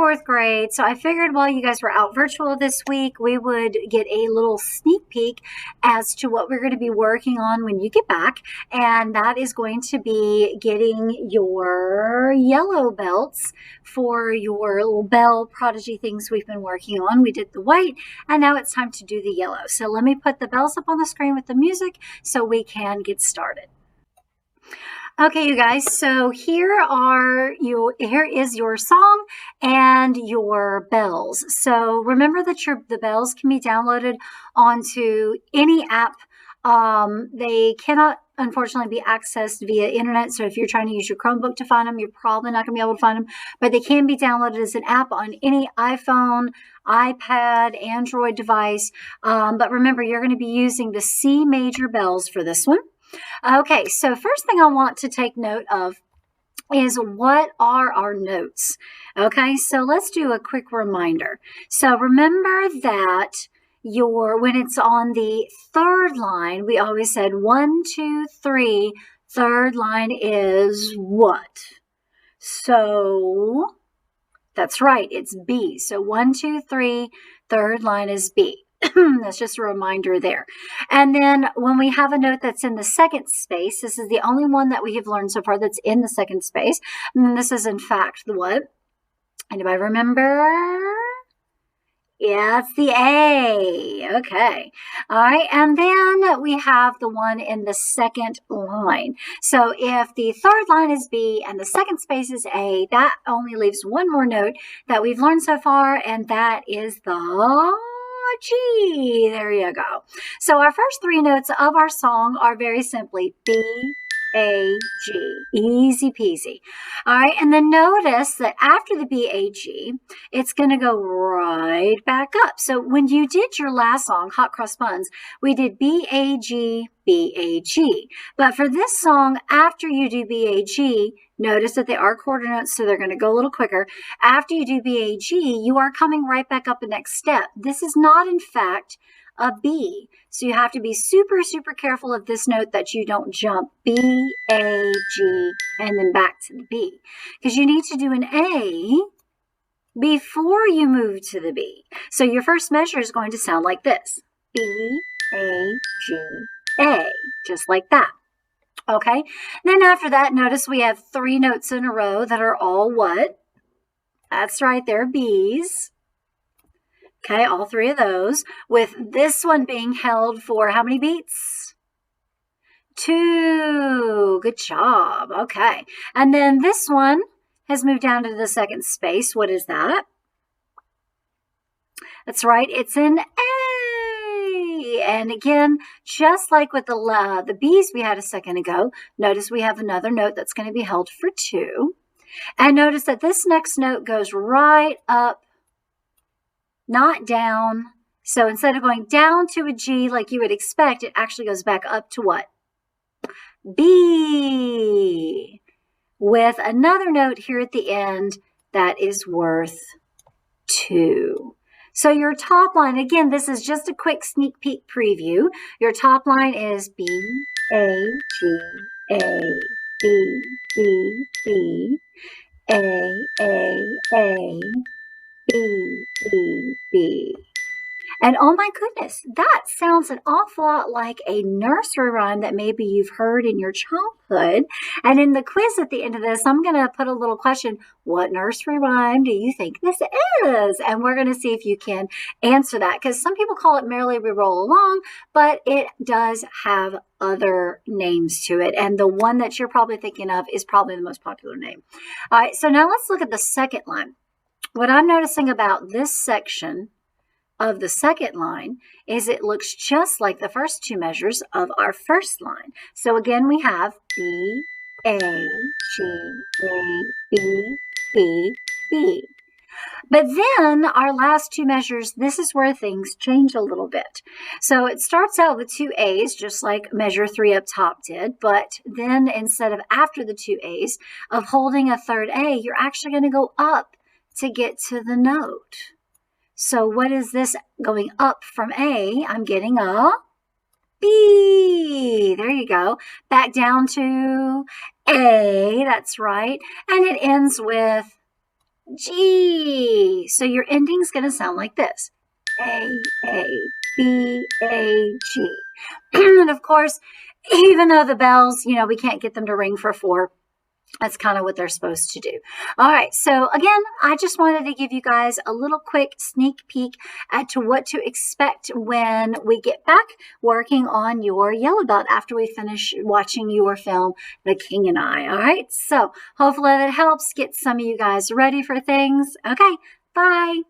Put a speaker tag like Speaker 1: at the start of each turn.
Speaker 1: fourth grade. So I figured while you guys were out virtual this week, we would get a little sneak peek as to what we're going to be working on when you get back. And that is going to be getting your yellow belts for your little bell prodigy things we've been working on. We did the white, and now it's time to do the yellow. So let me put the bells up on the screen with the music so we can get started. Okay, you guys, so here is your song and your bells. So remember that the bells can be downloaded onto any app. They cannot, unfortunately, be accessed via internet. So if you're trying to use your Chromebook to find them, you're probably not going to be able to find them. But they can be downloaded as an app on any iPhone, iPad, Android device. But remember, you're going to be using the C major bells for this one. Okay, so first thing I want to take note of is what are our notes? Okay, so let's do a quick reminder. So remember that when it's on the third line, we always said 1, 2, 3. Third line is what? So that's right, it's B. So 1, 2, 3, third line is B. That's just a reminder there. And then when we have a note that's in the second space, this is the only one that we have learned so far that's in the second space. And this is, in fact, the what? Anybody remember? Yeah, it's the A. Okay. All right. And then we have the one in the second line. So if the third line is B and the second space is A, that only leaves one more note that we've learned so far, and that is the G. There you go. So our first three notes of our song are very simply B, A, G. Easy peasy. All right. And then notice that after the B, A, G, it's going to go right back up. So when you did your last song, Hot Cross Buns, we did B, A, G, B, A, G. But for this song, after you do B, A, G, notice that they are quarter notes, so they're going to go a little quicker. After you do B, A, G, you are coming right back up the next step. This is not, in fact, a B. So you have to be super, super careful of this note that you don't jump B, A, G, and then back to the B. Because you need to do an A before you move to the B. So your first measure is going to sound like this. B, A, G, A. Just like that. Okay, then after that, notice we have three notes in a row that are all what? That's right, they're B's. Okay, all three of those, with this one being held for how many beats? 2. Good job. Okay, and then this one has moved down to the second space. What is that? That's right, it's an A. And again, just like with the B's we had a second ago, notice we have another note that's going to be held for 2. And notice that this next note goes right up, not down. So instead of going down to a G like you would expect, it actually goes back up to what? B. With another note here at the end that is worth 2. So your top line, again, this is just a quick sneak peek preview. Your top line is B, A, G, A, B, B, B, A, B, B, B. And oh my goodness, that sounds an awful lot like a nursery rhyme that maybe you've heard in your childhood. And in the quiz at the end of this, I'm going to put a little question. What nursery rhyme do you think this is? And we're going to see if you can answer that, because some people call it Merrily We Roll Along, but it does have other names to it. And the one that you're probably thinking of is probably the most popular name. All right, so now let's look at the second line. What I'm noticing about this section of the second line is it looks just like the first two measures of our first line. So again, we have B, A, G, A, B, B, B. But then our last two measures, this is where things change a little bit. So it starts out with 2 A's, just like measure 3 up top did. But then instead of after the 2 A's of holding a third A, you're actually going to go up to get to the note. So what is this going up from A? I'm getting a B. There you go. Back down to A. That's right. And it ends with G. So your ending's going to sound like this. A, B, A, G. And of course, even though the bells, we can't get them to ring for 4, that's kind of what they're supposed to do. All right. So again, I just wanted to give you guys a little quick sneak peek at to what to expect when we get back working on your yellow belt after we finish watching your film, The King and I. All right. So hopefully that helps get some of you guys ready for things. Okay. Bye.